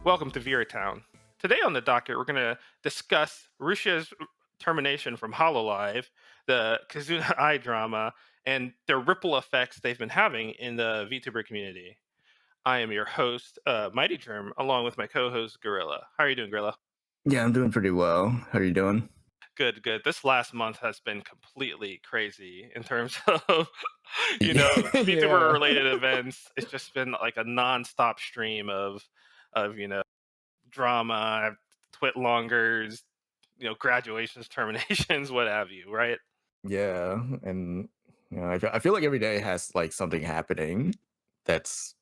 Welcome to Viewertown. Today on the docket, we're going to discuss Russia's termination from Hololive, the Kazuna Eye drama, and the ripple effects they've been having in the VTuber community. I am your host, Mightygerm, along with my co-host Gorilla. How are you doing, Gorilla? Yeah, I'm doing pretty well. How are you doing? Good, good. This last month has been completely crazy in terms of, Yeah. VTuber-related events. It's just been like a non-stop stream of drama, twit longers, graduations, terminations, what have you, right? Yeah, and I feel like every day has like something happening that's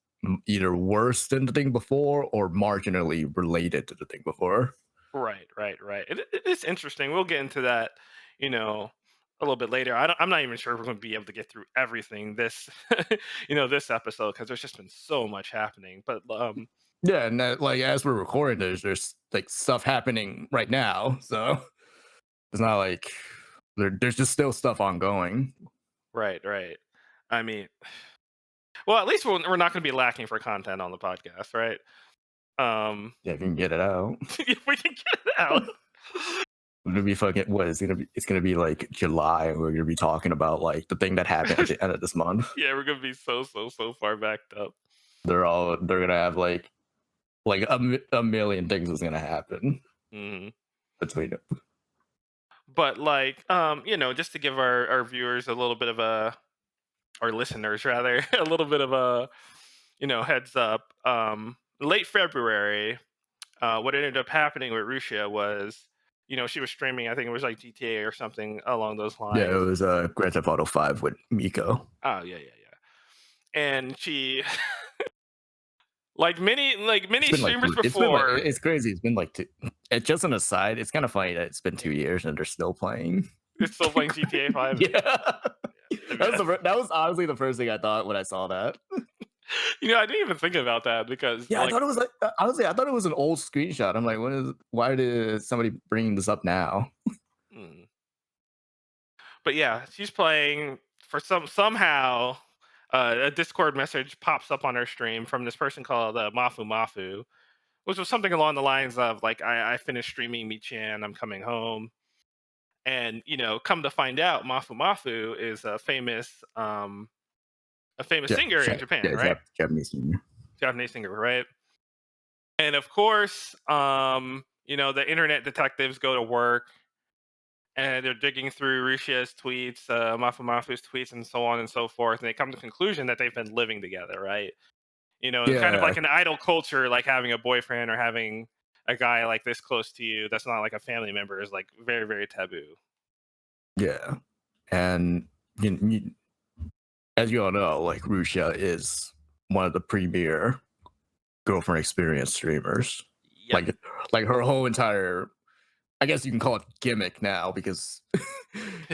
either worse than the thing before or marginally related to the thing before. Right, right, right. It's interesting. We'll get into that, you know, a little bit later. I'm not even sure if we're going to be able to get through everything this, this episode because there's just been so much happening. But Yeah, and like as we're recording, there's like stuff happening right now, so it's not like there's just still stuff ongoing. right, right. I mean, well, at least we're not going to be lacking for content on the podcast, right? Yeah, if you can get it out. If we can get it out. It's gonna be fucking what is gonna be? It's gonna be like July, and we're gonna be talking about like the thing that happened at the end of this month. Yeah, we're gonna be so far backed up. They're gonna have like a million things is gonna happen Hmm. between them. But just to give our viewers a little bit of our listeners rather, a little bit of a, heads up. Late February, what ended up happening with Russia was, she was streaming. I think it was like GTA or something along those Yeah, it lines. was Grand Theft Auto 5 with Miko. Oh yeah, yeah, yeah. And she, like many streamers before. It's crazy. It's been like it's just an aside. It's kind of funny that it's been 2 years and they're still playing. It's still playing GTA 5. Yeah, I mean, that was honestly the first thing I thought when I saw that. I didn't even think about that because Yeah, I thought it was like honestly, I thought it was an old screenshot. I'm like, why did somebody bring this up now? hmm. But yeah, she's playing for somehow a Discord message pops up on her stream from this person called Mafu Mafu, which was something along the lines of like, I finished streaming Michan, I'm coming home. And come to find out, Mafu Mafu is a famous singer in Japan, right? Japanese humor. Japanese singer, right? And of course, the internet detectives go to work and they're digging through Rishia's tweets, Mafu Mafu's tweets, and so on and so forth, and they come to the conclusion that they've been living together, right? It's kind of Yeah, like an idol culture, like having a boyfriend or having a guy like this close to you that's not like a family member is like very, very taboo. yeah, and you, as you all know, like Russia is one of the premier girlfriend experience streamers. Yep. Like her whole entire, I guess you can call it gimmick now because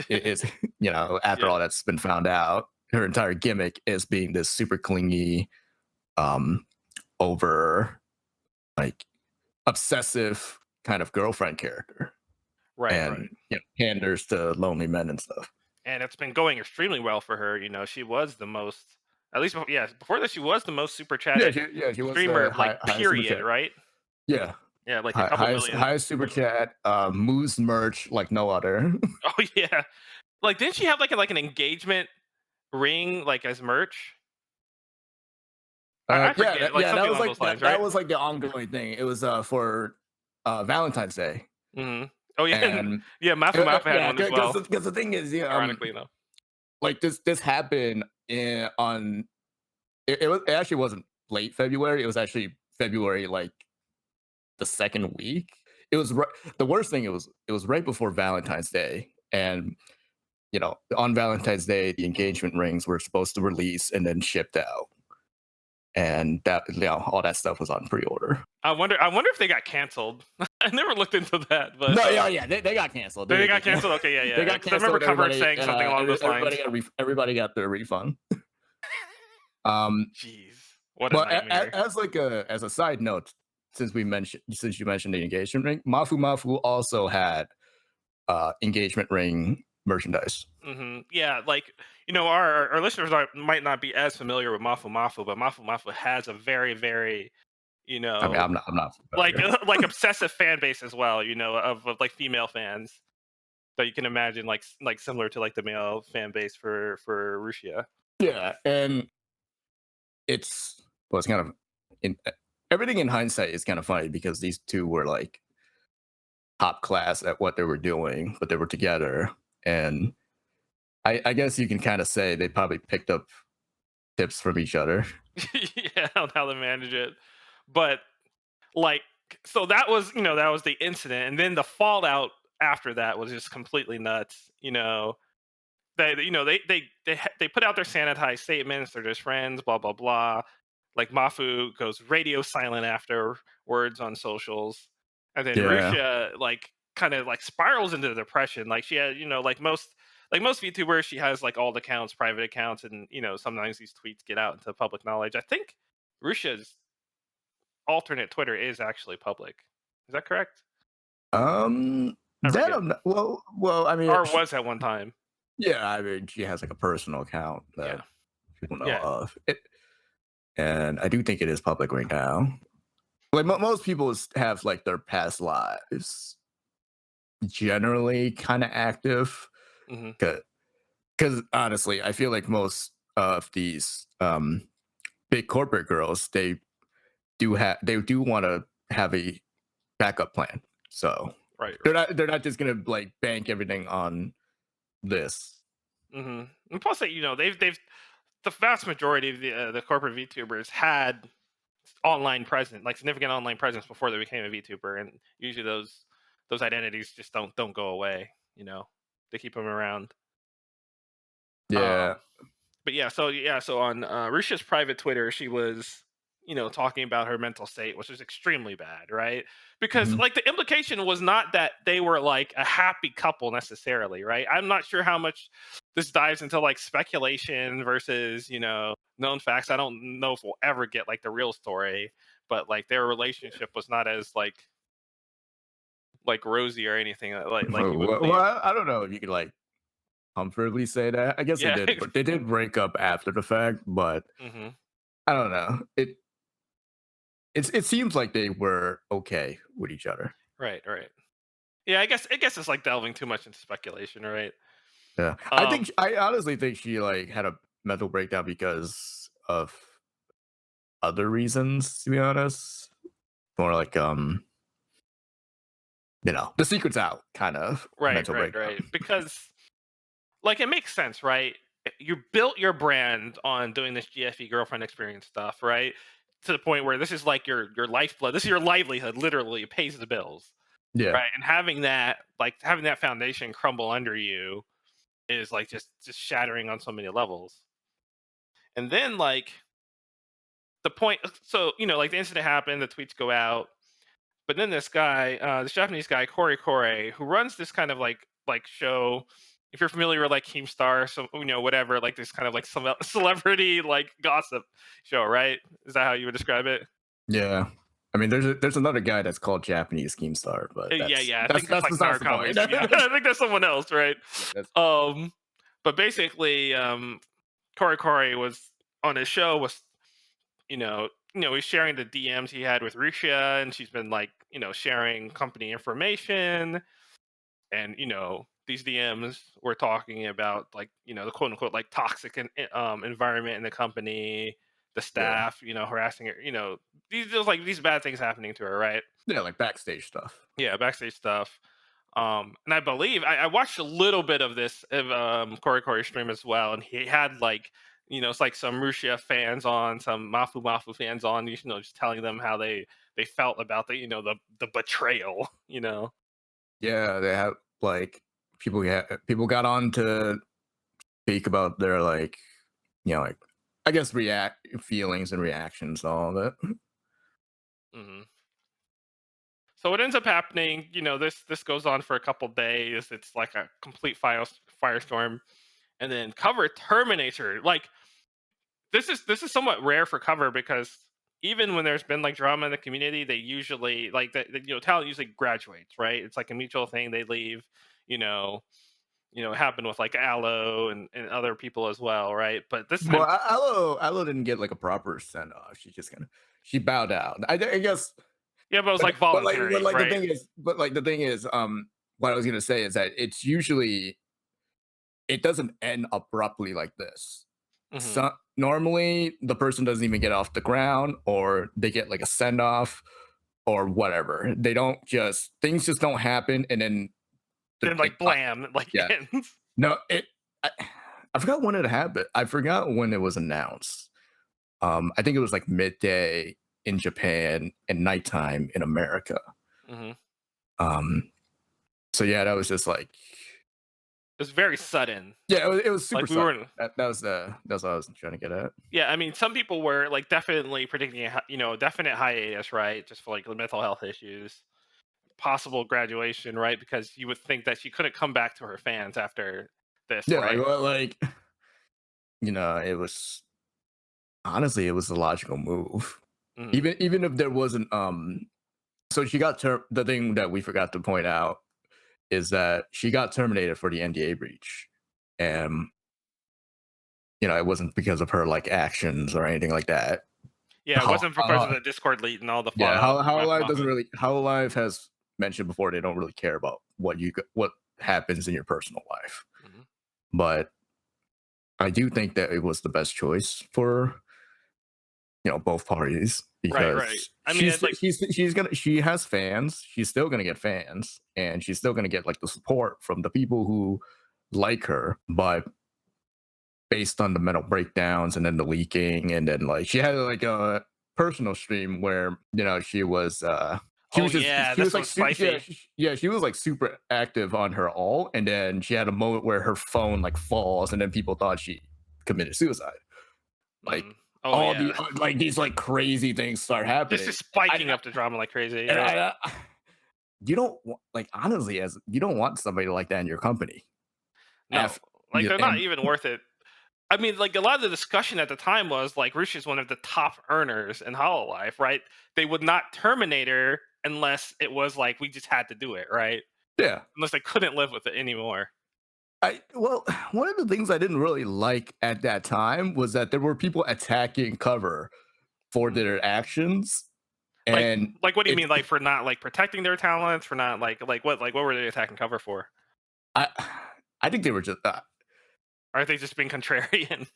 it is, after Yeah. all that's been found out, her entire gimmick is being this super clingy, um, over like obsessive kind of girlfriend character, Right, right. and panders to lonely men and stuff. And it's been going extremely well for her. She was the most, at least, yeah, before that, she was the most super chatted She was streamer, the like, highest super period, chat. right? Yeah, Yeah, like a couple million. highest super chat. Moves merch like no other. Oh, yeah. Like, didn't she have like an engagement ring, like, as merch? I Yeah, forget, like, that something was along like those lines, that right? was like the ongoing thing. It was for Valentine's Day, Hmm. Oh, yeah, and and yeah, Mafu Mafu had yeah, one as because well, the thing is, yeah, ironically enough. like this happened on it actually wasn't late February. It was actually February, like the second week. It was the worst thing. It was right before Valentine's Day, and on Valentine's Day, the engagement rings were supposed to release and then shipped out, and that all that stuff was on pre-order. I wonder if they got canceled. I never looked into that, but, No, yeah, they got canceled. they got canceled? Okay, yeah, They yeah, got 'cause I remember canceled. coverage Everybody, saying something along those lines. everybody got their refund. Um, Jeez, what a but nightmare. as as a side note, since you mentioned the engagement ring, Mafu Mafu also had engagement ring merchandise. Yeah, like, our listeners might not be as familiar with Mafu Mafu, but Mafu Mafu has a very, very, you I mean, know, I'm not familiar. like obsessive fan base as well, you know, of like female fans that you can imagine, like similar to like the male fan base for Rusia. Yeah, and it's well, it's kind of in everything in hindsight is kind of funny because these two were like top class at what they were doing, but they were together, and I guess you can kind of say they probably picked up tips from each other. Yeah, on how to manage it. But like, so that was, you know, that was the incident, and then the fallout after that was just completely nuts. You know, they put out their sanitized statements. They're just friends, blah blah blah. Like Mafu goes radio silent afterwards on socials, and then Yeah. Russia like kind of like spirals into depression. Like she had, you know, like most VTubers, she has like all the accounts, private accounts, and you know sometimes these tweets get out into public knowledge. I think Russia's alternate Twitter is actually public. Is that correct? I That forget, I'm not, well, I mean, or was at one time. yeah, I mean, she has like a personal account that Yeah, people know yeah. of, and I do think it is public right now. Like most people have like their past lives generally kind of active, Hmm. because honestly, I feel like most of these big corporate girls they do want to have a backup plan. So Right, they're right. not just gonna like bank everything on this. Hmm. And plus, that, you know, they've the vast majority of the corporate VTubers had online presence, like significant online presence before they became a VTuber, and usually those identities just don't go away. You know, they keep them around. Yeah. Um, but so on Risha's private Twitter, she was, you know, talking about her mental state, which was extremely bad, right? Because Mhm. like the implication was not that they were like a happy couple necessarily, right? I'm not sure how much this dives into like speculation versus, you know, known facts. I don't know if we'll ever get like the real story, but like their relationship was not as like rosy or anything like you would Well, believe. I don't know if you could like comfortably say that. I guess they Yeah. did, but they did break up after the fact. But Hmm. I don't know. It seems like they were okay with each other. Right, right. Yeah, I guess it's like delving too much into speculation, right? Yeah, Um, I honestly think she like had a mental breakdown because of other reasons. To be honest, more like the secret's out kind of right, mental right, breakdown. right. Because like it makes sense, right? You built your brand on doing this GFE girlfriend experience stuff, right? To the point where this is like your lifeblood. This is your livelihood. Literally, it pays the bills, Yeah, right? And having that foundation crumble under you is like just shattering on so many levels. And then like the point, so you know, like the incident happened, the tweets go out. But then this Japanese guy, Corey Corey, who runs this kind of like show. If you're familiar with like Keemstar, so you know whatever, like this kind of like celebrity like gossip show, right? Is that how you would describe it? yeah. I mean, there's another guy that's called Japanese Keemstar, but Yeah, yeah. I that's think it's that's like besides the point. Narcos. Yeah, I think that's someone else, right? Yeah, that's Um, but basically, Corey Corey was on his show was he's sharing the DMs he had with Risha, and she's been like sharing company information. And these DMs were talking about like the quote unquote like toxic environment in the company, the yeah, staff harassing her, these just like these bad things happening to her, right? yeah, like backstage stuff. Yeah, backstage stuff. And I believe I watched a little bit of this of Corey stream as well, and he had like it's like some Rusia fans on, some Mafu fans on, just telling them how they felt about the betrayal, Yeah, they have like people got on to speak about their like like I guess react feelings and reactions, all of it. hmm So what ends up happening, this goes on for a couple days. It's like a complete firestorm, and then Cover terminates her. Like this is somewhat rare for Cover because even when there's been like drama in the community, they usually like talent usually graduates, right? It's like a mutual thing. They leave, you know, it happened with like Aloe and other people as well, right? But this Well, time, Aloe didn't get like a proper send off. She just kind of she bowed out. I guess, yeah, but it was but like voluntary, like the right? thing is, what I was gonna say is that it's usually it doesn't end abruptly like this. Hmm. So normally the person doesn't even get off the ground, or they get like a send off or whatever. They don't just things just don't happen, and then Then like blam, it like yeah. ends. No, I, I forgot when it happened. I forgot when it was announced. I think it was like midday in Japan and nighttime in America. Hmm. Um, so yeah, that was just like It was very sudden. yeah, it was super Like we sudden. weren't. That's what I was trying to get at. Yeah, I mean, some people were like definitely predicting definite hiatus, right? Just for like the mental health issues, possible graduation, right? Because you would think that she couldn't come back to her fans after this, Yeah, like right? it was honestly it was a logical move. Hmm. Even if there wasn't so she got the thing that we forgot to point out is that she got terminated for the NDA breach. And it wasn't because of her like actions or anything like that. Yeah, it How, wasn't because of the Discord lead and all the yeah, fallout from how Mafu alive doesn't Mafu. really how alive has mentioned before they don't really care about what happens in your personal life. Mhm. But I do think that it was the best choice for both parties Right, right. because I mean, it's like, she has fans, she's still gonna get fans, and she's still gonna get like the support from the people who like her, but based on the mental breakdowns and then the leaking, and then like she had like a personal stream where she oh was just yeah, she was this like was spicy. she was like super active on her all, and then she had a moment where her phone like falls, and then people thought she committed suicide. Like Mhm. Oh all yeah, the like these like crazy things start this happening. is spiking up the drama like crazy, And right? you don't like honestly as you don't want somebody like that in your company. No, like they're not And even worth it. I mean, like a lot of the discussion at the time was like Rush is one of the top earners in Hololive, right? They would not terminate her unless it was like we just had to do it, right? yeah, Unless they couldn't live with it anymore. one of the things I didn't really like at that time was that there were people attacking cover for Mm. their actions, Like, and what do you it mean? Like for not like protecting their talents? For not what were they attacking cover for? I I think they were just Are they just being contrarian?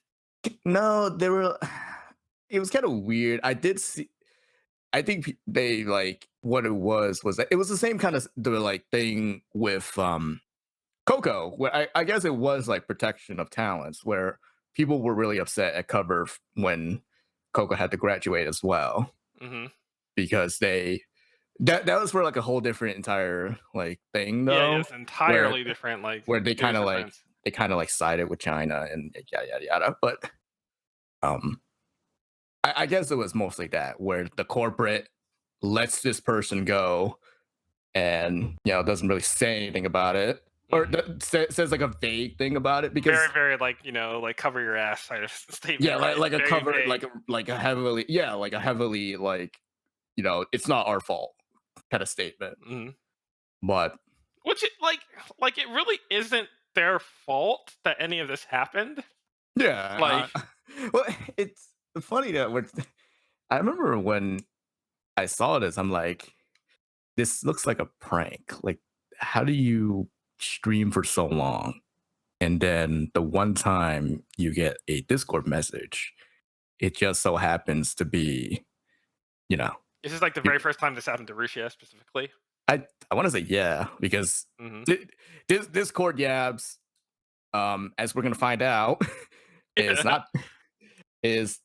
no, they were. It was kind of weird. I did see. I think they like what it was that it was the same kind of the like thing with Coco, where I guess it was like protection of talents, where people were really upset at cover when Coco had to graduate as well Hmm. because that was for like a whole different entire like thing Yeah, yeah, though, it's where entirely different. Like they kind there's of defense. sided with China and yada yada yada. But um, I guess it was mostly that where the corporate lets this person go and doesn't really say anything about it or Hmm. says like a vague thing about it Very, because very like like cover your ass kind of yeah statement, like right? like a Very cover vague. like a heavily like it's not our fault kind of statement. Mhm. But Which it really isn't their fault that any of this happened. yeah Like, well it's funny that when I remember when I saw this I'm like this looks like a prank. Like how do you stream for so long and then the one time you get a Discord message, it just so happens to be, you know, this is like the it, very first time this happened to Rushia specifically. I want to say yeah because Mhm. this Discord yabs, as we're gonna find out, is Yeah. not is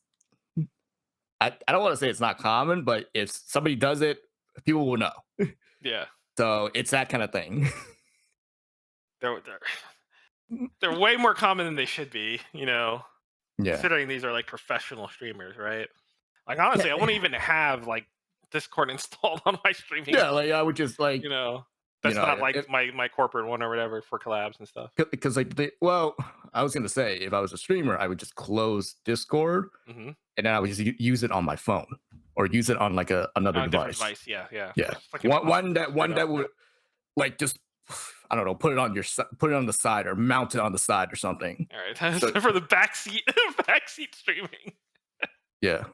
I don't want to say it's not common, but if somebody does it, people will know. Yeah. So it's that kind of thing. They're they're way more common than they should be, Yeah. considering these are like professional streamers, right? Like honestly, I Yeah. wouldn't even have like Discord installed on my streaming, Yeah. Like I would just like, you know. you That's know, not like my corporate one or whatever for collabs and stuff. because like well, I was gonna say if I was a streamer, I would just close Discord Mhm. and then I would just use it on my phone or use it on like another On a different device. device, yeah, yeah. Yeah, It's like impossible to one screw it that up. would like just I don't know, put it on the side or mount it on the side or something. All right, that's So for the backseat backseat streaming. yeah,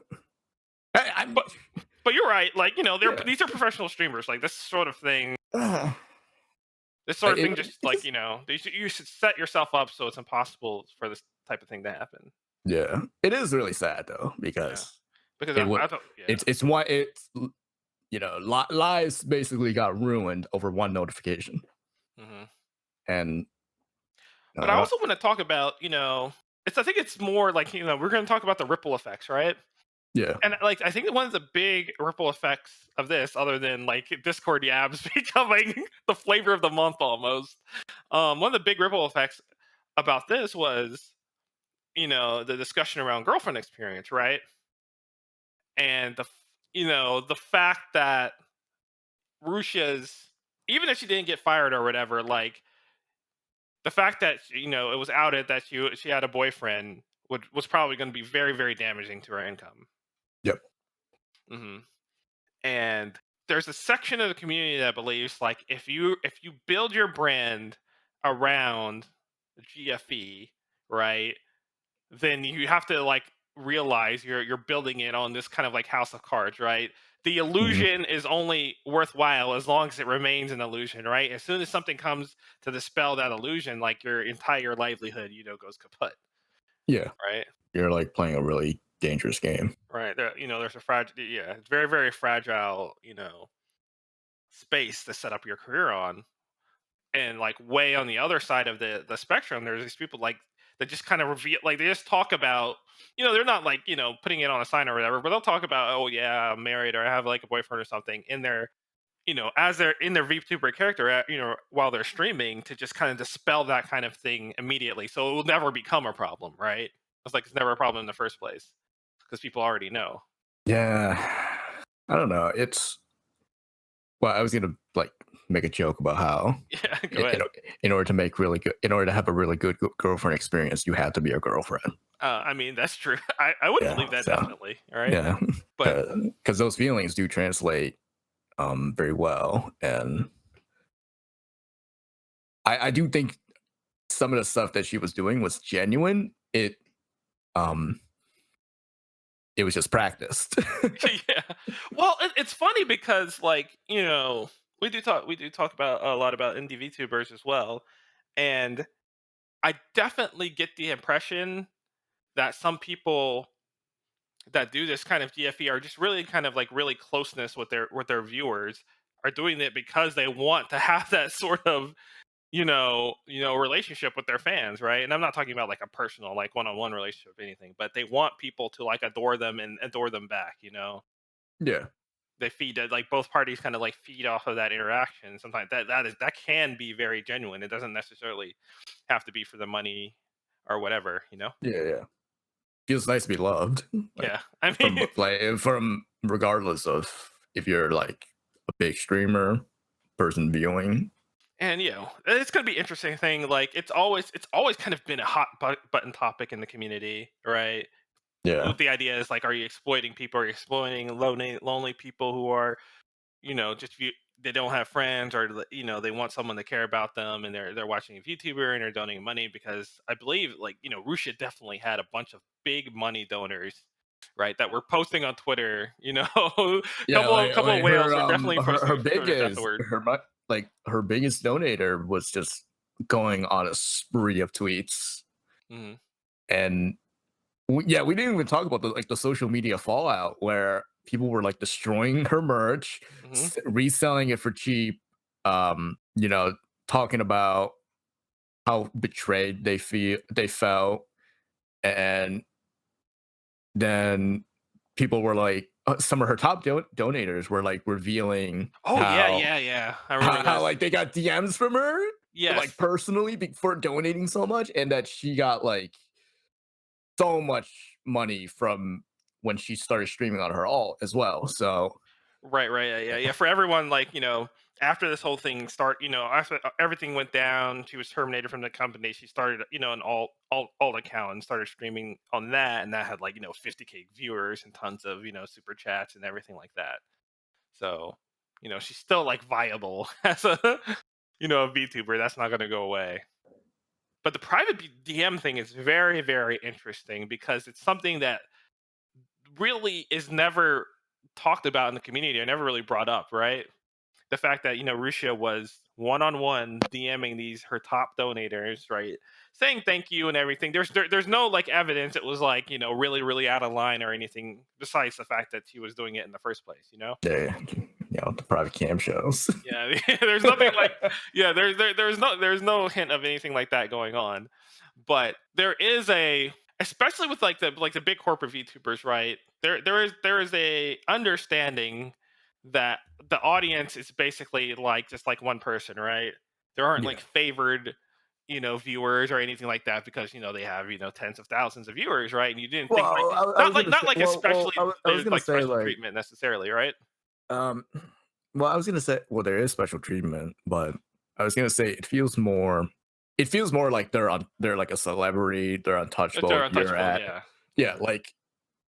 I'm But but you're right. Like they're yeah. these are professional streamers. Like this sort of thing. Uh, This sort of thing it, just it like just you should set yourself up so it's impossible for this type of thing to happen. yeah, it is really sad though Yeah, because because it would I thought yeah. it's one it's lives basically got ruined over one notification, Hmm. and But I uh, also want to talk about I think it's more like we're going to talk about the ripple effects, right? yeah, And like I think one of the big ripple effects of this, other than like Discord yabs becoming the flavor of the month almost, one of the big ripple effects about this was the discussion around girlfriend experience, right? And the fact that Russia's, even if she didn't get fired or whatever, like the fact that it was outed that she had a boyfriend was probably going to be very very damaging to her income. yep, Hmm. And there's a section of the community that believes like if you build your brand around GFE, right, then you have to like realize you're building it on this kind of like house of cards, right? The mhm, illusion is only worthwhile as long as it remains an illusion, right? As soon as something comes to dispel that illusion, like your entire livelihood, goes kaput, yeah. right? You're like playing a really dangerous game. Right. There's a fragile, yeah, it's very, very fragile, space to set up your career on. And like way on the other side of the spectrum, there's these people like that just kind of reveal, like they just talk about, they're not like putting it on a sign or whatever, but they'll talk about, oh yeah, I'm married or I have like a boyfriend or something in their, as they're in their VTuber character, while they're streaming to just kind of dispel that kind of thing immediately, so it will never become a problem, right? It's like it's never a problem in the first place because people already know. Yeah, I don't know. It's well, I was gonna like make a joke about how Yeah, go in, in, ahead. in order to make really good, in order to have a really good girlfriend experience, you have to be a girlfriend. I mean, that's true. I would Yeah, believe that so definitely. All right, yeah, but because those feelings do translate very well, and I do think some of the stuff that she was doing was genuine. Um it was just practiced. yeah. Well, it's funny because like we do talk about a lot about indie VTubers as well, and I definitely get the impression that some people that do this kind of GFE are just really kind of like really closeness with their viewers are doing it because they want to have that sort of relationship with their fans, right? And I'm not talking about like a personal like one-on-one relationship or anything, but they want people to like adore them and adore them back. Yeah, They feed it, like both parties kind of like feed off of that interaction. Sometimes that can be very genuine. It doesn't necessarily have to be for the money or whatever. yeah. Feels nice to be loved, like Yeah, I mean, from regardless of if you're like a big streamer, person viewing. and it's gonna be interesting thing. Like it's always kind of been a hot button topic in the community, right? Yeah, The idea is like, are you exploiting people? Are you exploiting lonely people who are just they don't have friends, or they want someone to care about them, and they're watching a VTuber and they're donating money because I believe like Russia definitely had a bunch of big money donors, right? That were posting on Twitter. yeah. Couple of whales were definitely Her posting Twitters biggest afterward. like her biggest donator was just going on a spree of tweets, Hmm. and yeah, we didn't even talk about the social media fallout where people were like destroying her merch, Hmm. reselling it for cheap. You know, talking about how betrayed they felt, and then people were like, some of her top donators were like revealing Oh yeah, how yeah, yeah. I remember this. like they got DMs from her like Yes. personally for donating so much, and that she got like so much money from when she started streaming on her alt as well. So Right, right, yeah, yeah, yeah. For everyone, like after this whole thing after everything went down, she was terminated from the company. She started, an alt account and started streaming on that, and that had like 50K viewers and tons of super chats and everything like that. So, she's still like viable as a a VTuber. That's not gonna go away. But the private DM thing is very, very interesting because it's something that really is never talked about in the community or never really brought up, right? The fact that Russia was one-on-one DMing these her top donators, right, saying thank you and everything. There's no like evidence it was like really really out of line or anything besides the fact that she was doing it in the first place. Yeah, the private cam shows. Yeah, there's nothing like yeah, there's no hint of anything like that going on. But there is a especially with like the big corporate VTubers, right? There is a understanding that the audience is basically like just like one person, right? There aren't Yeah. like favored viewers or anything like that because they have tens of thousands of viewers, right? And you didn't think like Well, I not was like gonna not say, like especially I was there's gonna like say special like, treatment necessarily, right? um, well, I was gonna say, well, there is special treatment, but I was gonna say it feels more like they're like a celebrity, they're If they're untouchable. You're untouchable, at, yeah. yeah, like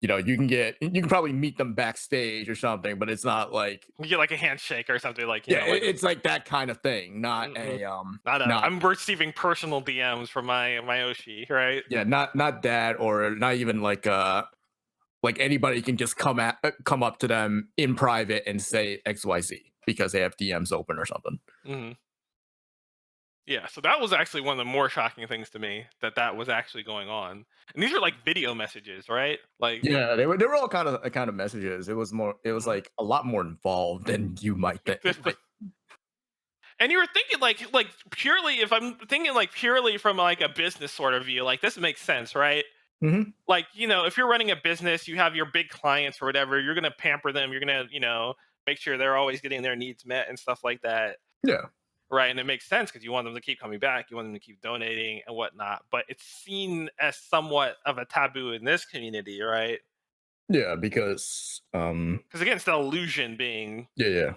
you can probably meet them backstage or something, but it's not like, You get like a handshake or something like yeah, like it's like that kind of thing, not mm-mm. a Not a not I'm receiving personal DMs from my Oshi, right? yeah, not that, or not even like anybody can just come up to them in private and say XYZ because they have DMs open or something. Mhm. Yeah, so that was actually one of the more shocking things to me that that was actually going on. And these are like video messages, right? Like Yeah, they were all kind of messages. It was mhm. like a lot more involved than you might think. This was Like, and you were thinking like purely if I'm thinking like purely from like a business sort of view, like this makes sense, right? mhm, Like, if you're running a business, you have your big clients or whatever, you're gonna pamper them, you're gonna, make sure they're always getting their needs met and stuff like that. yeah, Right, and it makes sense because you want them to keep coming back, you want them to keep donating and whatnot, but it's seen as somewhat of a taboo in this community, right? yeah, because Because again, it's the illusion yeah, yeah.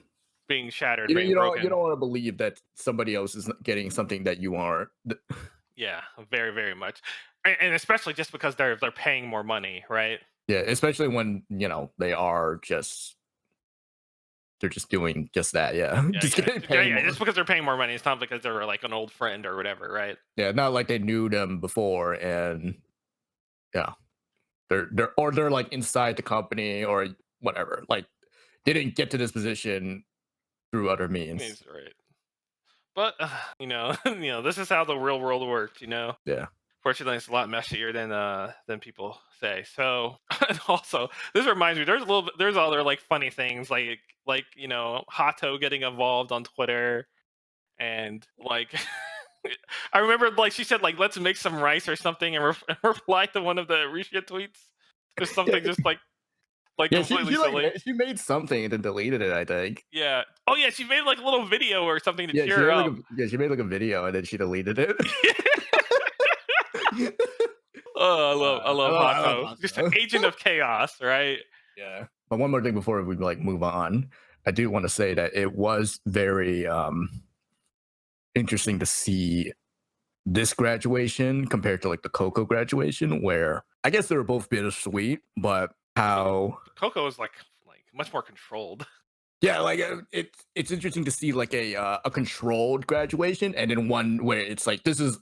being shattered, being You broken. don't want to believe that somebody else is getting something that you aren't. Yeah, very, very much. And especially just because they're paying more money, right? Yeah, especially when they're just doing just that. Yeah, Yeah, just yeah. getting Yeah, paid yeah, more. just because they're paying more money, it's not because they're like an old friend or whatever, right? Yeah, not like they knew them before, and yeah, they're like inside the company or whatever. Like they didn't get to this position through other means. He's right. But this is how the real world works. Yeah. Fortunately, it's a lot messier than people say. So, and also, this reminds me. There's other like funny things like Hato getting involved on Twitter and like I remember like she said like let's make some rice or something and and reply to one of the Risha tweets. Just Yeah, something just like yeah, completely silly. she made something and then deleted it, I think. Yeah. Oh yeah, she made like a little video or something to cheer her up. She made like a video and then she deleted it. Oh, I love I love Hato. Just an Hanzo. agent of chaos, right? Yeah. But one more thing before we like move on, I do want to say that it was very interesting to see this graduation compared to like the Coco graduation, where I guess they were both bittersweet, but how Coco is like much more controlled, yeah, like it's interesting to see like a controlled graduation and then one where it's like this is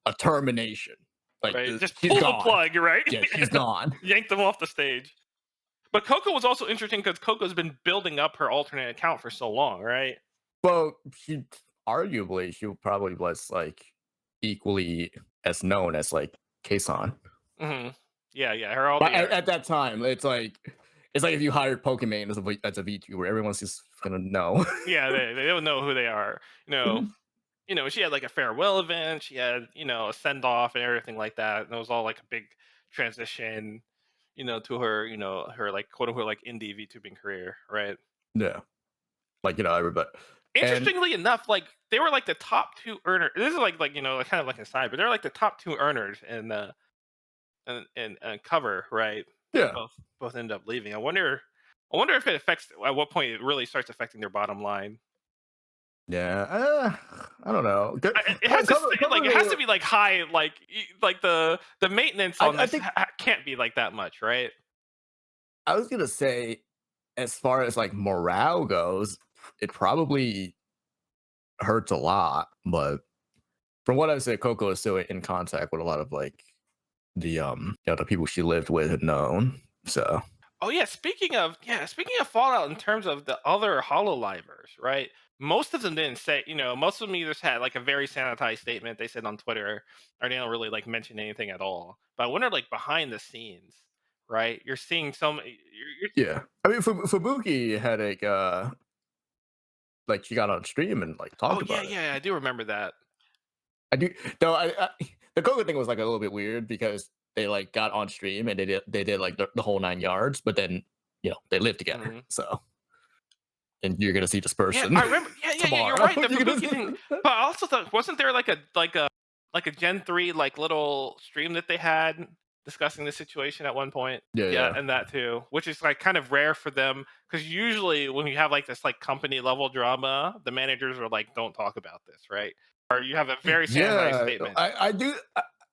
a termination. Like right? Just she's pull the gone. plug, right? Yeah, she's gone. Yank them off the stage. But Coco was also interesting because Coco's been building up her alternate account for so long, right? Well, she probably was like equally as known as like Kason. hmm Yeah, yeah. Her all But the at that time, it's like if you hired Pokemon as a VTuber, everyone's just gonna know. yeah, they don't know who they are. You know, she had like a farewell event. She had a send off and everything like that. And it was all like a big transition. To her her like quote unquote like indie VTubing career, right? Yeah, like everybody, and Interestingly enough, like they were like the top two earners. This is like like, kind of like a side, but they're like the top two earners in cover, right? And yeah, both end up leaving. I wonder if it affects at what point it really starts affecting their bottom line. yeah. I don't know. It has to stay, like it has to Cover, be like high, like the maintenance on I this think can't be like that much, right? I was gonna say, as far as like morale goes, it probably hurts a lot. But from what I said, Coco is still in contact with a lot of like the people she lived with and known. So Oh speaking of Fallout in terms of the other Hololivers, right? Most of them didn't say, most of them either had like a very sanitized statement they said on Twitter, or they don't really like mention anything at all. But I wonder, like behind the scenes, right? You're seeing you're yeah, I mean, Fubuki had like she got on stream and like oh talked yeah, about it. yeah, I do remember that. I do though. The Coco thing was like a little bit weird because they like got on stream and they did like the whole 9 yards, but then they live together. Mhm. So and you're gonna see this Yeah, person I remember. Yeah, yeah, yeah. You're tomorrow. right. The You're Fubuki thing, gonna but I also thought, wasn't there like a Gen 3 like little stream that they had discussing the situation at one point? yeah, Yeah, yeah, and that too, which is like kind of rare for them because usually when you have like this like company level drama, the managers are like, "Don't talk about this," right? Or you have a very sanitized yeah. statement. I do.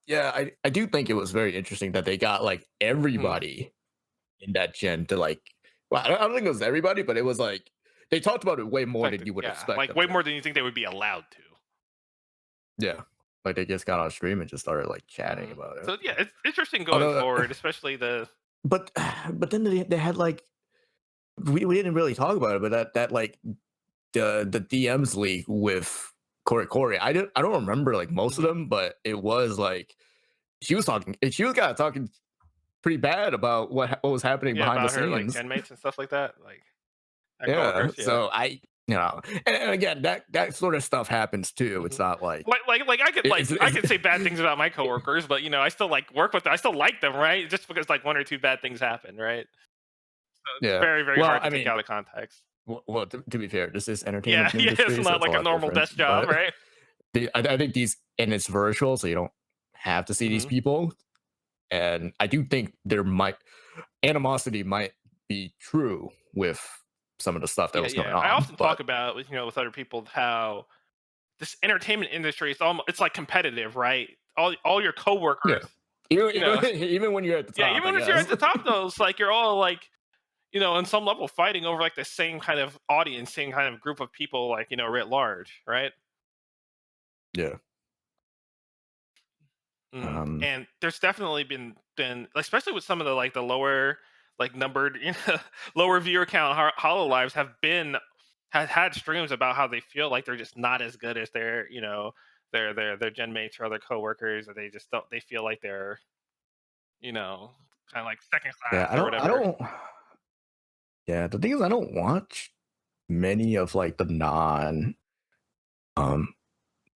Yeah, I do think it was very interesting that they got like Mhm. everybody in that gen to like. Well, I don't think it was everybody, but it was like they talked about it way more than Affected, you would yeah, expect like them way to. more than you think they would be allowed to. Yeah, like they just got on stream and just started like chatting Mhm. about it. So yeah, it's interesting going Although, forward, especially the. but but then they had like we didn't really talk about it, but that like the DMs leak with Corey. I don't remember like most of Mhm. them, but it was like she was kind of talking pretty bad about what was happening Yeah, behind the about her like scenes. gen mates and stuff like that, like and Yeah, coworkers, yeah. so and again that sort of stuff happens too. It's Mhm. not like Like I could say it's bad things about my coworkers, but I still like work with them. I still like them, right? Just because like one or two bad things happen, right? So it's yeah. very, very Well, hard to I take mean, out of context. well, to be fair, this is Yeah, entertainment yeah, it's industry, so not it's a like a lot normal different. desk job, But right? I think these and it's virtual, so you don't have to see these Mhm. people. And I do think there might animosity might be true with some of the stuff that Yeah, was going yeah. I on. often But talk about with other people how this entertainment industry is almost it's like competitive, right? All your yeah, coworkers, even you know. even when you're at the Yeah, top, I even if you're guess. at the top though, it's like you're all like on some level fighting over like the same kind of audience, same kind of group of people, like, writ large, right? Yeah. Um. And there's definitely been especially with some of the like the lower like numbered lower viewer count hololives have been has had streams about how they feel like they're just not as good as their their gen mates or other coworkers, or they just don't they feel like they're kind of like second Yeah. class I or don't. I whatever. don't. Yeah. The thing is, I don't watch many of like the non. Um.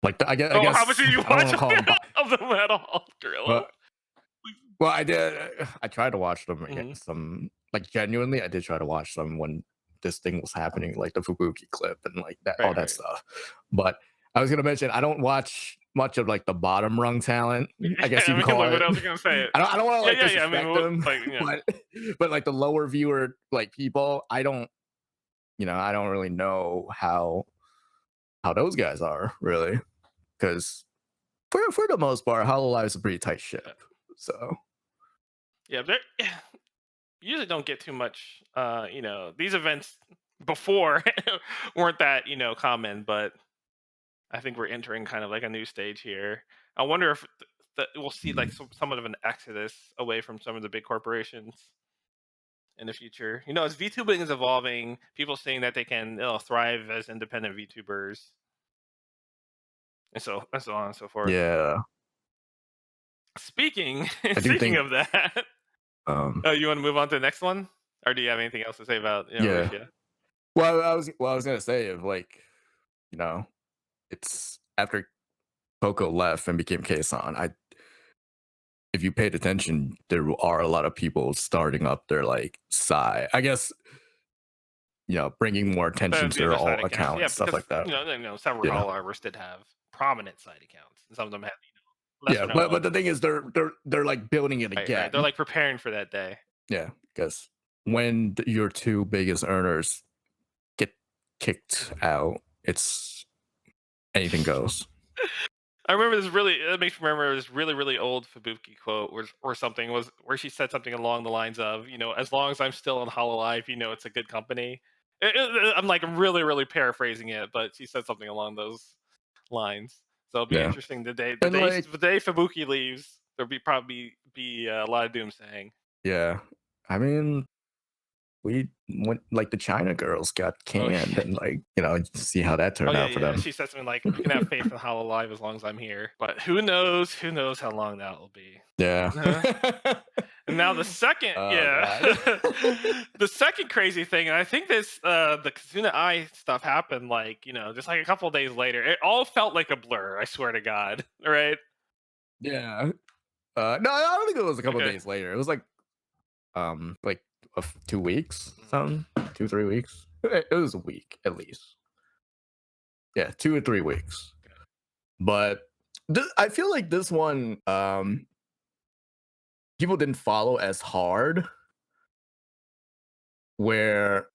Like I Oh, how much guess did you I don't watch want to call them. of the metal gorilla? But well, I did. I tried to watch them. Hmm. Some like genuinely, I did try to watch them when this thing was happening, like the Fubuki clip and like that, all Right, that right. stuff. But I was gonna mention I don't watch much of like the bottom rung talent. I guess you I can mean, call what it. else are you gonna say? I don't want to Yeah, like yeah, yeah. I mean, disrespect them, like but like the lower viewer like people, I don't really know how those guys are really because for the most part, Hololive is a pretty tight ship. So yeah. Usually don't get too much. These events before weren't that common, but I think we're entering kind of like a new stage here. I wonder if we'll see like mm, somewhat of an exodus away from some of the big corporations in the future. As VTubing is evolving, people saying that they can thrive as independent VTubers, and so on and so forth. yeah, Speaking I do speaking think of that, um you want to move on to the next one, or do you have anything else to say about yeah. Alicia? Well, I was gonna say if like you know it's after Coco left and became Kason. I If you paid attention, there are a lot of people starting up their like side. I guess bringing more attention to The their other alt side accounts, account yeah, and stuff because like that. several Yeah, Hololive did have prominent side accounts, and some of them had yeah. lesser known But ones. the thing is, they're like building it Right, right. They're again. like preparing for that day. Yeah, because when your two biggest earners get kicked out, it's anything goes. I remember this really. It makes me remember this really, really old Fubuki quote, or something where she said something along the lines of, "As long as I'm still in Hololive, it's a good company." I'm like really, really paraphrasing it, but she said something along those lines. So it'll be Yeah. interesting the day And like, the day Fabuki leaves. There'll be probably be a lot of doomsaying. yeah. I mean, we went like the China girls got Oh canned yeah. and like, see how that Oh turned yeah, out for yeah. them. She said something like, "You can have faith in Hololive as long as I'm here." But who knows? Who knows how long that will be? Yeah. Uh, and now the second, Oh yeah, god. the second crazy thing, and I think this, the Kazuna Eye stuff happened like just like a couple of days later. It all felt like a blur. I swear to God. Right? Yeah. No, I don't think it was a couple Okay. days later. It was like 2 weeks, Mm, something, 2 3 weeks. It was a week at least. Yeah, 2 or 3 weeks. okay. But I feel like this one, people didn't follow as hard. Where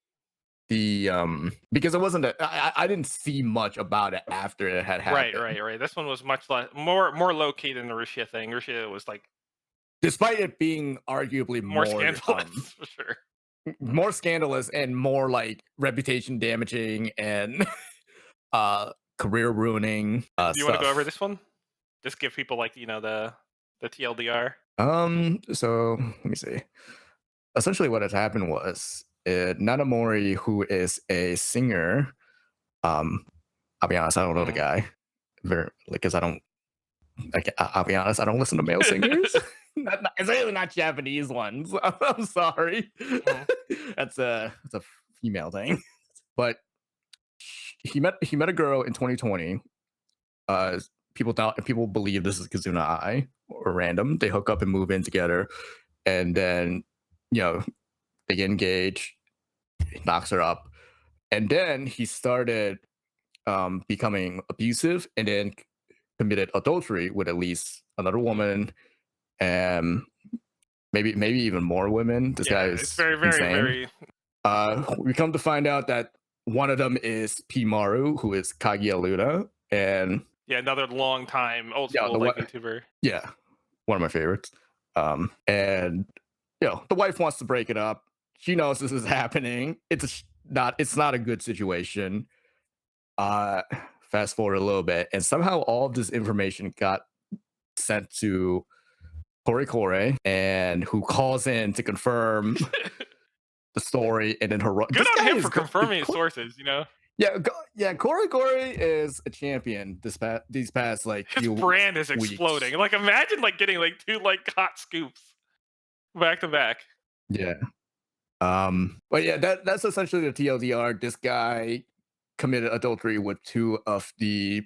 because it wasn't I didn't see much about it after it had Right, happened, right, right. This one was much less, more low key than the Russia thing. Russia was like despite it being arguably more scandalous for sure. more scandalous and more like reputation damaging and uh career ruining Do you want to go over stuff. this one? Just give people like the TLDR. So let me see. Essentially, what has happened was Nanamori, who is a singer. I'll be honest, I don't know the Mhm. guy very like because I don't. Like, I'll be honest, I don't listen to male singers. Especially not Japanese ones. I'm sorry. Mhm. That's a female thing. But he met a girl in 2020. Uh, people believe this is Kazuna Ai or random. They hook up and move in together, and then you know they get engaged. He knocks her up, and then he started becoming abusive, and then committed adultery with at least another woman, and maybe even more women. This guy Yeah, it's is very, very, insane. very We come to find out that one of them is P Maru, who is Kaguya Luna, and yeah, another long time old yeah, school like VTuber. yeah, one of my favorites. And the wife wants to break it up. She knows this is happening. It's not a good situation. Uh, Fast forward a little bit, and somehow all of this information got sent to Kore, and who calls in to confirm the story, and then her Good this on guy him is for good. confirming his sources. Yeah, yeah. Kore is a champion these past like His few brand is weeks. exploding. Like imagine like getting like two like hot scoops back to back. Yeah. But yeah, that's essentially the TLDR. This guy committed adultery with two of the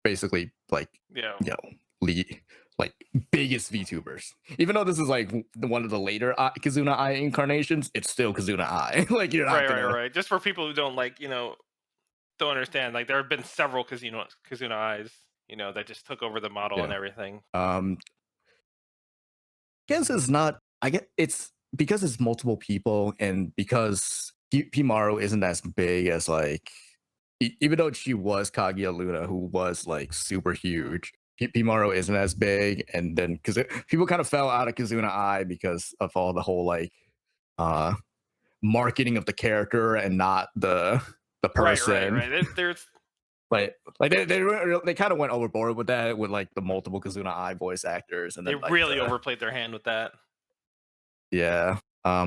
basically like Yeah. you know lead like biggest VTubers. Even though this is like one of the later Kazuna Eye incarnations, it's still Kazuna Eye. Like you're not Right, right, gonna. right. Just for people who don't don't understand. Like there have been several Kazuna eyes, that just took over the model and Yeah. everything. Um, guess it's not. I get it's because it's multiple people, and because Pimaru isn't as big as like, even though she was Kaguya Luna, who was like super Mhm. huge. Pimaru isn't as big, and then because people kind of fell out of Kazuna Eye because of all the whole like uh marketing of the character and not the Right, right, person. right. There's Like they kind of went overboard with that with like the multiple Kazuna Eye voice actors, and They then like really the overplayed their hand with that. yeah. I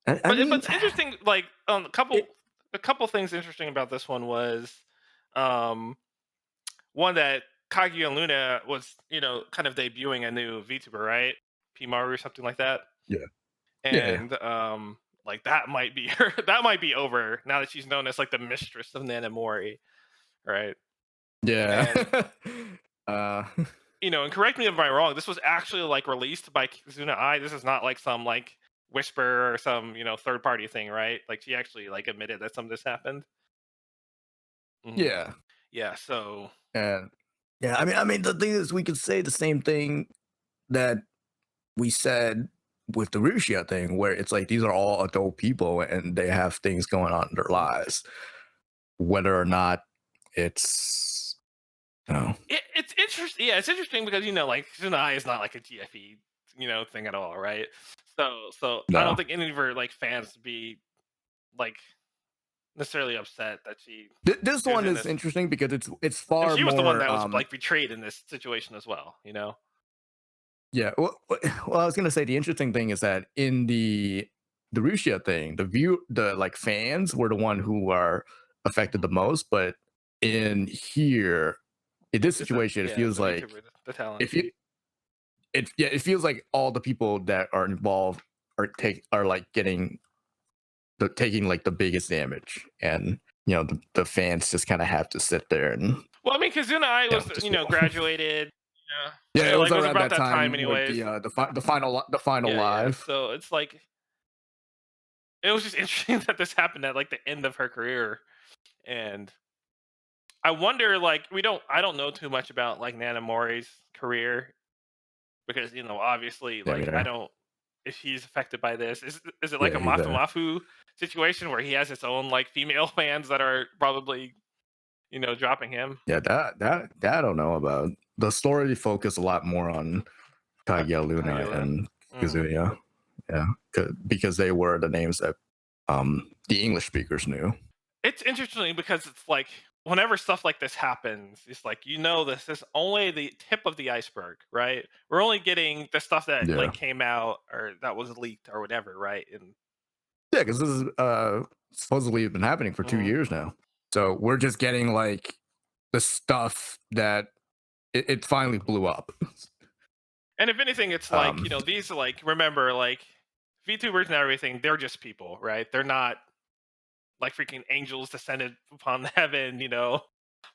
But mean, it's interesting. Like it a couple things interesting about this one was, um, one that Kaguya Luna was kind of debuting a new VTuber, right? Pimaru or something like that, yeah, yeah, yeah. and like that might be her. That might be over now that she's known as like the mistress of Nanamori, right? Yeah. And uh, and correct me if I'm wrong. This was actually like released by Kizuna Ai. This is not like some like whisper or some third party thing, right? Like she actually like admitted that some of this happened. Mhm. yeah, Yeah. So and yeah. I mean, the thing is, we could say the same thing that we said with the Rusia thing, where it's like these are all adult people and they have things going on in their mhm. lives, whether or not it's you know, It's interesting. Yeah, it's interesting because like Kizuna Ai is not like a GFE thing at all, right? So I don't no, think any of her like fans would be. like necessarily upset that This she was one in is this, interesting because it's and far she was the one more that was like betrayed in this situation as well. You know. yeah. Well, I was gonna say the interesting thing is that in the Russia thing, the like fans were the one who are affected the most, but in here, in this It's a, situation, it yeah, feels the like VTuber, the talent. if you it feels like all the people that are involved are like taking like the biggest damage, and the fans just kind of have to sit there and Well, I mean, Kazuna I was, just graduated. yeah, it was Like it was around about that that time, time with anyways. the final Yeah, yeah. live. So it's like it was just interesting that this happened at like the end of her career, and I wonder, like, I don't know too much about like Nana Mori's career because obviously, Yeah, me like, I there. don't. If he's affected by this, is it like Yeah, a he's Mafu there. Mafu situation where he has his own like female fans that are probably dropping him? Yeah, that I don't know about. The story focused a lot more on Kagya Luna Kaguya. and Mm. Kazuya. Yeah, because they were the names that the English speakers knew. It's interesting because it's like whenever stuff like this happens, it's like this is only the tip of the iceberg, right? We're only getting the stuff that Yeah, like came out or that was leaked or whatever, right? And yeah, because this is supposedly been happening for two mhm. years now. So we're just getting like the stuff that it finally blew up. And if anything, it's like Um, these are like remember like VTubers and everything. They're just people, right? They're not like freaking angels descended upon heaven,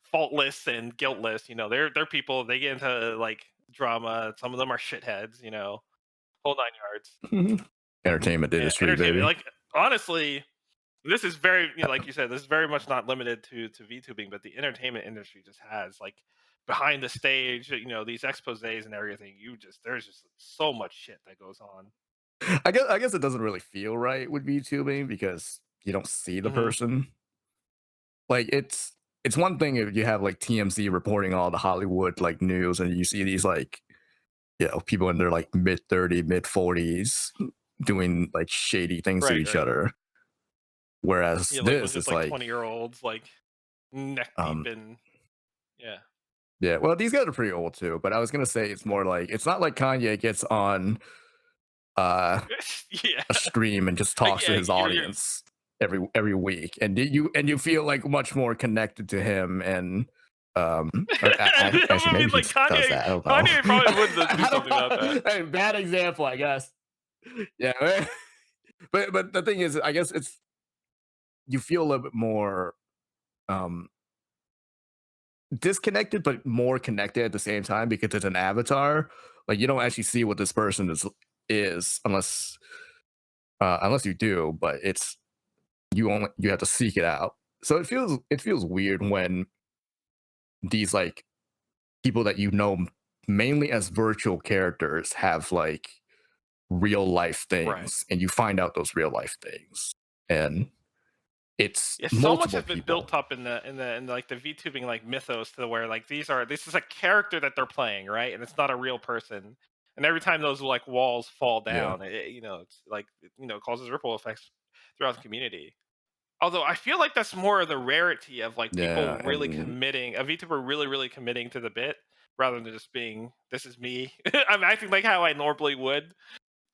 faultless and guiltless. They're people. They get into like drama. Some of them are shitheads, whole nine yards. entertainment Yeah, industry, entertainment. baby. Like honestly, this is very like you said, this is very much not limited to VTubing, but the entertainment industry just has like behind the stage, these exposés and everything. There's just so much shit that goes on. I guess it doesn't really feel right with VTubing because you don't see the Hmm. person. Like it's one thing if you have like TMZ reporting all the Hollywood like news and you see these like people in their like mid 30, mid 40s doing like shady things to Right, each right. other. Whereas Yeah, like with this just is like like 20-year-olds like neck deep um in yeah. yeah, well these guys are pretty old too, but I was gonna say it's more like it's not like Kanye gets on uh Yeah. a stream and just talks to Yeah, his you're audience every week, and you feel like much more connected to him, and or actually I mean maybe he like does Kanye that. I don't know. Kanye probably would do I don't something about that. know. Hey, bad example, I guess. Yeah, but the thing is, I guess it's you feel a little bit more um disconnected, but more connected at the same time because it's an avatar. Like you don't actually see what this person is unless you do, but it's you have to seek it out. So it feels weird when these like people that mainly as virtual characters have like real life Right. things and you find out those real life things, and it's Yeah, so much multiple has been people. built up in like the VTubing like mythos to where like this is a character that they're playing, right? And it's not a real person. And every time those like walls fall Yeah, down, it's like causes ripple effects throughout the community. Although I feel like that's more of the rarity of like yeah, people really and committing, a VTuber really, really committing to the bit rather than just being this is me. I'm acting like how I normally would,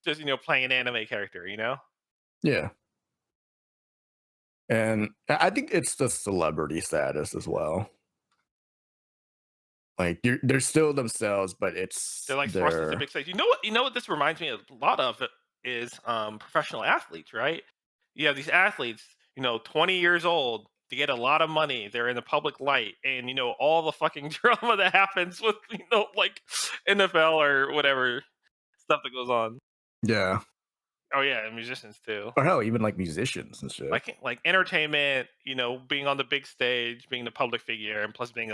just playing an anime character. yeah, and I think it's the celebrity status as well. Like they're still themselves, but They're it's like thrust into their big stage. You know what this reminds me a lot of is professional athletes, right? You have these athletes, 20 years old, to get a lot of money. They're in the public light, and all the fucking drama that happens with like NFL or whatever stuff that goes on. yeah, Oh yeah, and musicians too. or hell, even like musicians and shit. Like entertainment, being on the big stage, being the public figure, and plus being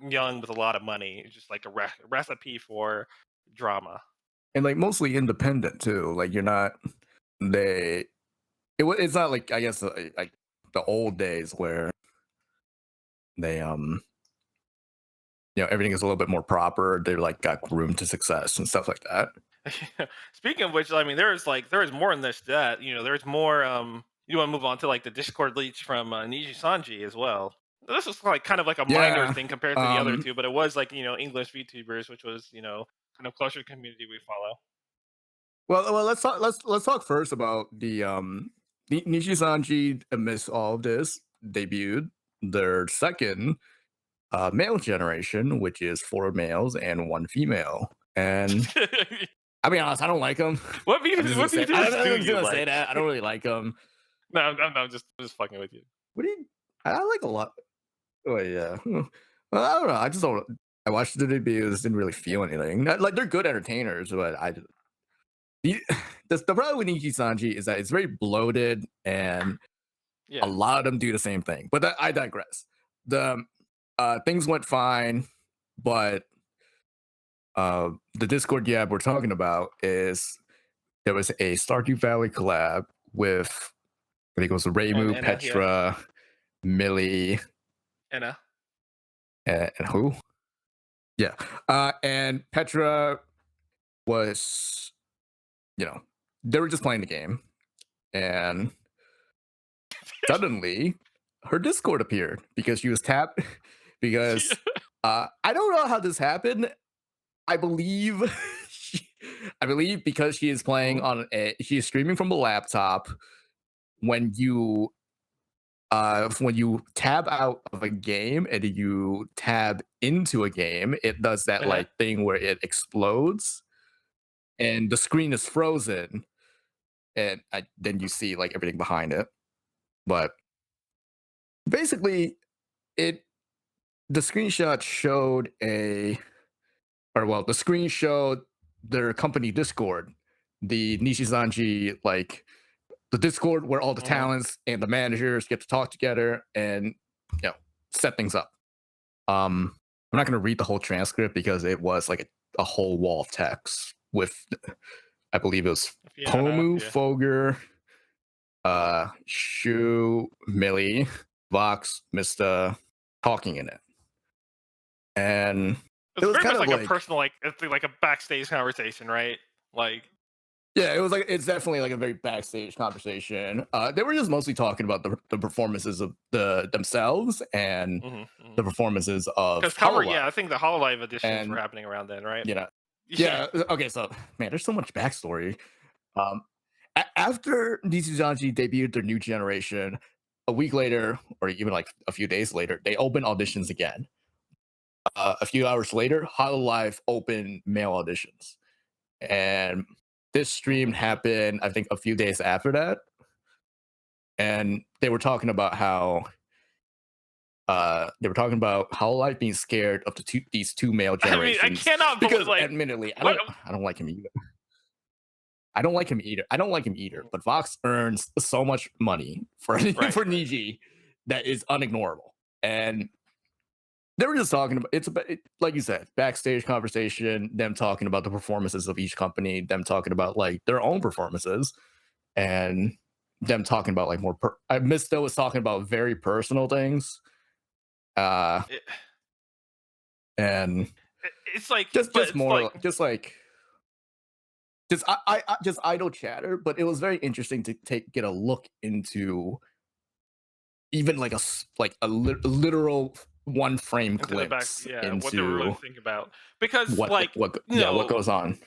young with a lot of money, is just like a recipe for drama. And like mostly independent too. Like you're not they it's not like I guess like the old days where they everything is a little bit more proper. They're like got room to success and stuff like that. Speaking of which, I mean, there is more in this that there's more. You want to move on to like the Discord leech from Niji Sanji as well. This is like kind of like a minor Yeah. thing compared to the other Um, two, but it was like English VTubers, which was kind of closer to community we follow. well, let's talk first about the Nishi amidst all of this, debuted their second male generation, which is four males and one female. And I'll be honest, I don't like them. What VTubers do I'm just you gonna say like? that I don't really like them. No, I'm just fucking with you. What do you? I like a lot. Oh yeah. Well, I don't know. I just don't. I watched the debuts, didn't really feel anything. Like they're good entertainers, but the, the problem with Nikki Sanji is that it's very bloated, and a Yeah, lot of them do the same thing. But I digress. The things went fine, but the Discord gap we're talking about is there was a Stardew Valley collab with I think it was and Reimu, Anna, yeah, Petra, Millie, Anna. and who? Yeah, and Petra was they were just playing the game, and suddenly her Discord appeared because she was tapped because I don't know how this happened. I believe I believe because she is playing Mhm. on she is streaming from a laptop. When you tab out of a game and you tab into a game, it does that Uh-huh. like thing where it explodes and the screen is frozen, and then you see like everything behind it. But basically, it the screenshot showed the screen showed their company Discord, the Nishizanji, like the Discord where all the Mhm. talents and the managers get to talk together and set things up. I'm not going to read the whole transcript because it was like a whole wall of text with, I believe it was Fiona, Pomu, yeah. Foger, Shu, Millie, Vox, Mista talking in it. And it It's was very kind much of like a like, personal, like it's like a backstage conversation, right? Like, yeah, it was like, it's definitely like a very backstage conversation. They were just mostly talking about the performances of themselves and the performances of because Hololive. I think the Hololive editions were And, happening around then, right? you know, Yeah. yeah, okay, so man, there's so much backstory. Um, after Nizujanji debuted their new generation, a week later, or even like a few days later, they opened auditions again. A few hours later, Hololive opened male auditions, and this stream Mhm, mhm. happened, I think, a few days after that. And they were talking about Hololive being scared of these two male I mean, I generations cannot believe because, like admittedly, what. I don't like him either. I don't like him either. I don't like him either. Mhm. But Vox earns so much money for Right, for right. Niji that is unignorable. And they were just talking about like you said, backstage conversation, them talking about the performances of each company, them talking about like their own performances, and them talking about like I missed was talking about very personal things. Uh It, and it's like, but just it's like, more just idle chatter, but it was very interesting to get a look into even like literal one frame into the back, glimpse yeah, what they were really into thinking about because like what goes on.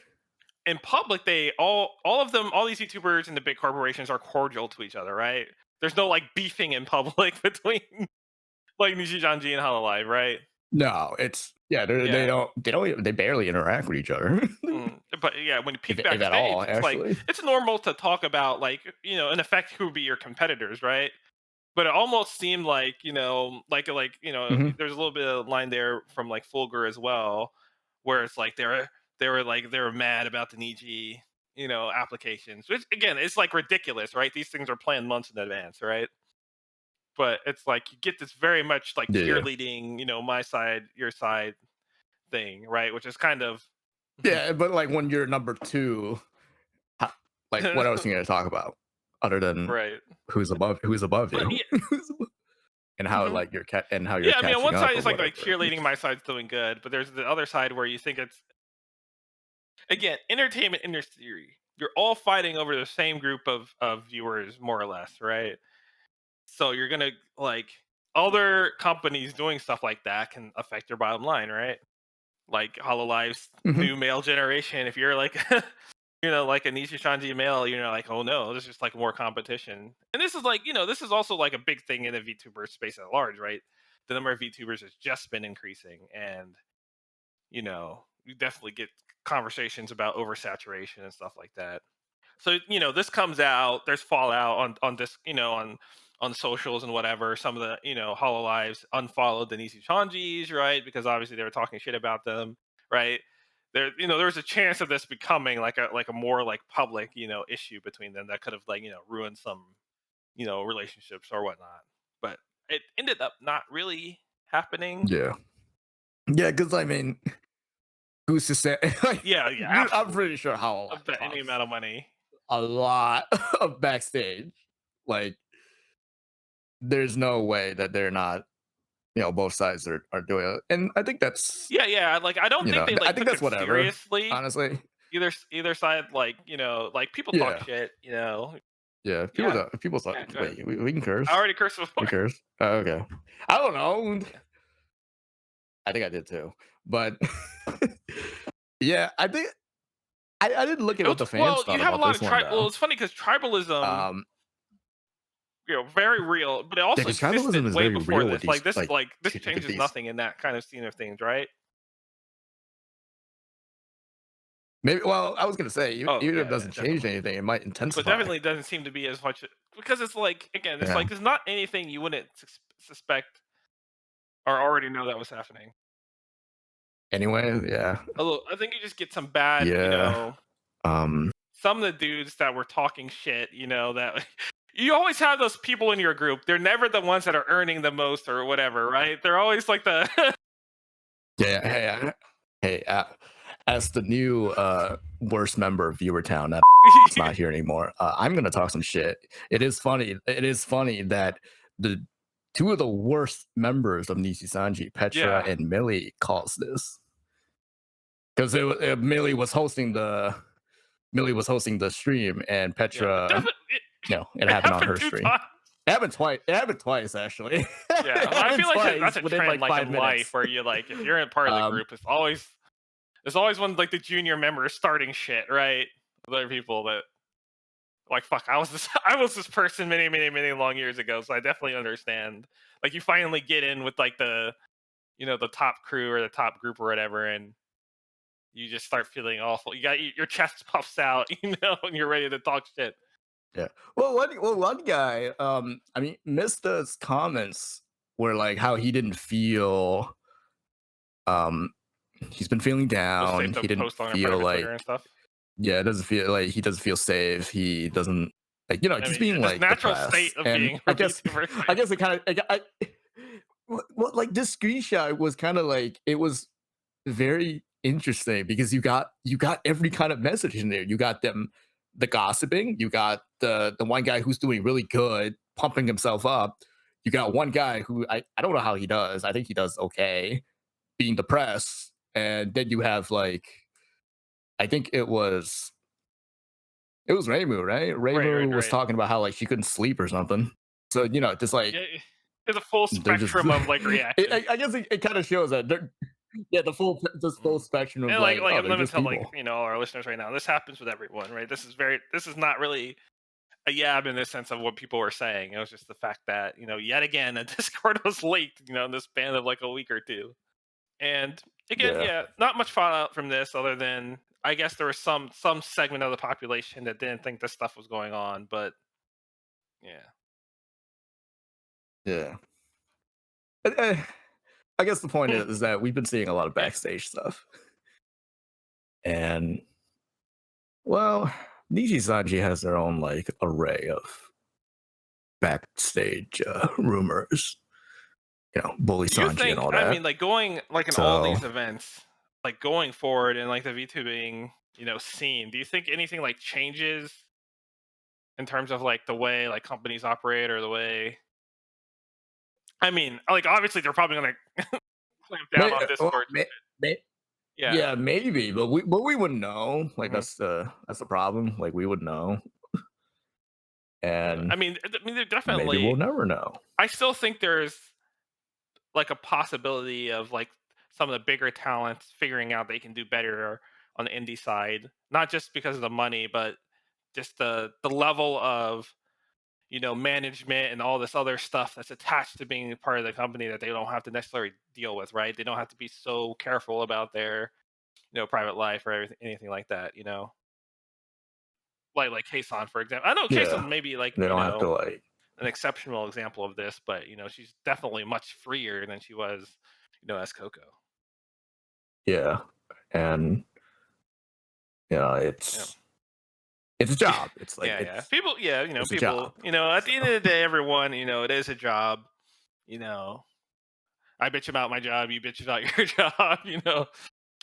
in public they all of them, all these YouTubers and the big corporations are cordial to each other, right? There's no like beefing in public between like Nishijanji and Hololive, right? No, it's yeah, Yeah. they barely interact with each other. But yeah, when you peek If at backstage, all, it's like actually. it's normal to talk about like in effect who would be your competitors, right? But it almost seemed like Hmm. there's a little bit of line there from like Fulgur as well, where it's like they were mad about the Niji applications, which again it's like ridiculous, right? These things are planned months in advance, right? But it's like you get this very much like Yeah. cheerleading, my side, your side thing, right? Which is kind of Yeah, but like when you're number two, ho- like what else are you gonna talk about other than right. who's above But you? yeah. And how Mhm. like and how you're Yeah, I mean, on catching one up side or it's like whatever. cheerleading, my side's doing good, but there's the other side where you think it's again entertainment industry. you're all fighting over the same group of viewers, more or less, right? So you're gonna like other companies doing stuff like that can affect your bottom line, right? Like Hololife's Mhm. new male generation. If you're like, like a Nishishanji male, you're like, oh no, there's just like more competition. And this is like, this is also like a big thing in the VTuber space at large, right? The number of VTubers has just been increasing, and you definitely get conversations about oversaturation and stuff like that. So this comes out. There's fallout on this, on socials and whatever. Some of the Hololives unfollowed the Nisi Chanjis, right? Because obviously they were talking shit about them, right? There's a chance of this becoming like a more like public issue between them that could have like ruined some relationships or whatnot. But it ended up not really happening. Yeah. Yeah, because I mean, who's to say? Like, Yeah, yeah, I'm pretty absolutely. sure I Hololive bet any talks amount of money. a lot of backstage. Like, there's no way that they're not, both sides are doing it. And I think that's, Yeah, yeah. Like I don't think they I like think took that's it whatever, seriously. honestly. Either side, like like people talk Yeah. shit. Yeah. Yeah, People thought, yeah. Go ahead. wait, we can I curse. already cursed We before. curse. Oh, okay. I don't know. Yeah. I think I did too. But yeah, I didn't look at what the fans Well, you thought have a about lot of this one Well, though. it's funny because tribalism, Um, very real, but it yeah, also because tribalism existed is way very before real with this. these Like this with changes these. nothing in that kind of scene of things, right? Maybe. Well, I was gonna say, Oh even if it yeah, yeah, doesn't change definitely. anything, it might But intensify. definitely doesn't seem to be as much because it's like again, it's Yeah. like there's not anything you wouldn't suspect or already know that was happening. Anyway, yeah, Although I think you just get some bad, yeah. Um, some of the dudes that were talking shit, that you always have those people in your group. They're never the ones that are earning the most or whatever, right? They're always like the yeah. Hey. As the new worst member of Viewertown, that's not here anymore. I'm gonna talk some shit. It is funny. It is funny that the two of the worst members of Nishi Sanji, Petra yeah, and Millie, calls this because Millie was hosting the stream, and yeah. It Petra, definitely it it happened on happened her two stream. times. It happened twice. It happened twice, actually. Yeah, It well, I happened feel like twice that's a within trend, like like five in life, minutes. where you like if you're in part of the Um, group, there's always one like the junior member starting shit, right? Other people that like fuck, I was this person many many many long years ago, so I definitely understand. Like you finally get in with like the top crew or the top group or whatever, and you just start feeling awful. You got your chest puffs out, and you're ready to talk shit. yeah. One guy, I mean, Mista's comments were like how he didn't feel, um, he's been feeling It was safe down. to He didn't post on a feel private Twitter like, and stuff. yeah, it doesn't feel like he doesn't feel safe. He doesn't like, I just mean, being this like natural state depressed. of And being a VTuber. I guess it kind of, well, like this screenshot was kind of like, it was very interesting because you got every kind of message in there. You got them the gossiping, you got the one guy who's doing really good, pumping himself up. You got one guy who I don't know how he does. I think he does okay being depressed. And then you have like I think it was Reimu, right? Right, Reimu right, was right. talking about how like she couldn't sleep or something. So just like Yeah, there's a full they're just spectrum of like reactions. I guess it kind of shows that they're yeah, the full Mm. spectrum of And like, like oh, I'm they're gonna just tell like people. all our listeners right now, this happens with everyone, right? This is not really a yab in the sense of what people were saying. It was just the fact that yet again, a Discord was leaked, in this span of like a week or two. And again, Yeah. yeah, not much fallout from this other than I guess there was some segment of the population that didn't think this stuff was going on, but yeah. Yeah. Uh, I guess the point Hmm, is that we've been seeing a lot of yeah. backstage stuff. And well, Niji Sanji has their own like array of backstage rumors, Bully Do you Sanji and think all I that. mean like going like in all So these events, like going forward in like the VTubing, scene, do you think anything like changes in terms of like the way like companies operate or the way I mean, like obviously they're probably gonna clamp down may, on well, Discord. may, Yeah. Yeah, maybe, but we wouldn't know. Like Mhm. that's the problem. Like we would know, and I mean, there maybe we'll definitely. never know. I still think there's like a possibility of like some of the bigger talents figuring out they can do better on the indie side, not just because of the money, but just the level of management and all this other stuff that's attached to being a part of the company that they don't have to necessarily deal with, right? They don't have to be so careful about their private life or anything like that. Like Kason, for example. I know Yeah, Kason maybe like they don't have to like. an exceptional example of this, but she's definitely much freer than she was, as Coco. Yeah, and Yeah. it's a job. It's like Yeah, yeah. People, yeah, it's a people, job. at So the end of the day, everyone, it is a job. You know, I bitch about my job, you bitch about your job.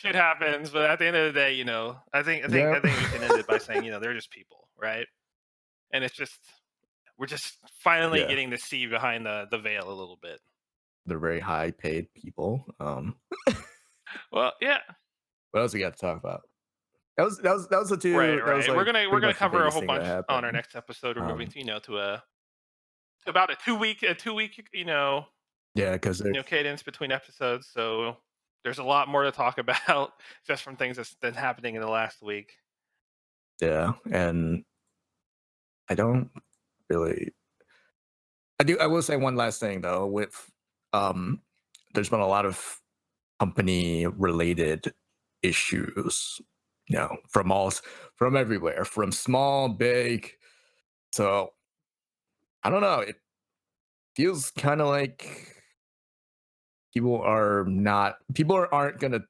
Shit happens, but at the end of the day, yeah, I think we can end it by saying, they're just people, right? And it's just we're just finally yeah, getting to see behind the veil a little bit. they're very high paid people. Well, yeah, What else we got to talk about? That was the right, two. That was right. We're like gonna we're pretty gonna much the cover a biggest whole thing that bunch on our happened. next episode. We're moving Um, to about a 2 week yeah, because cadence between episodes. So there's a lot more to talk about just from things that's been happening in the last week. yeah, and I don't really. I do. I will say one last thing though. With um, there's been a lot of company related issues. From everywhere, from small, big. So I don't know. It feels kind of like people aren't gonna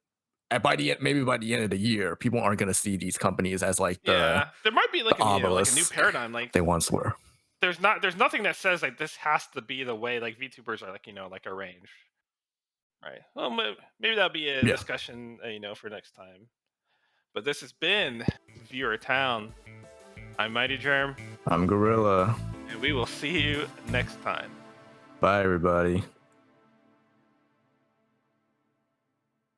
by the end, maybe by the end of the year, people aren't gonna see these companies as like the Yeah, there might be the like a new obelisk paradigm. Like they once were. there's nothing that says like this has to be the way like VTubers are like like arranged, right? Well, maybe that'll be a Yeah, discussion for next time. But this has been Viewer Town. I'm Mightygerm, I'm Gorilla. and we will see you next time. Bye, everybody.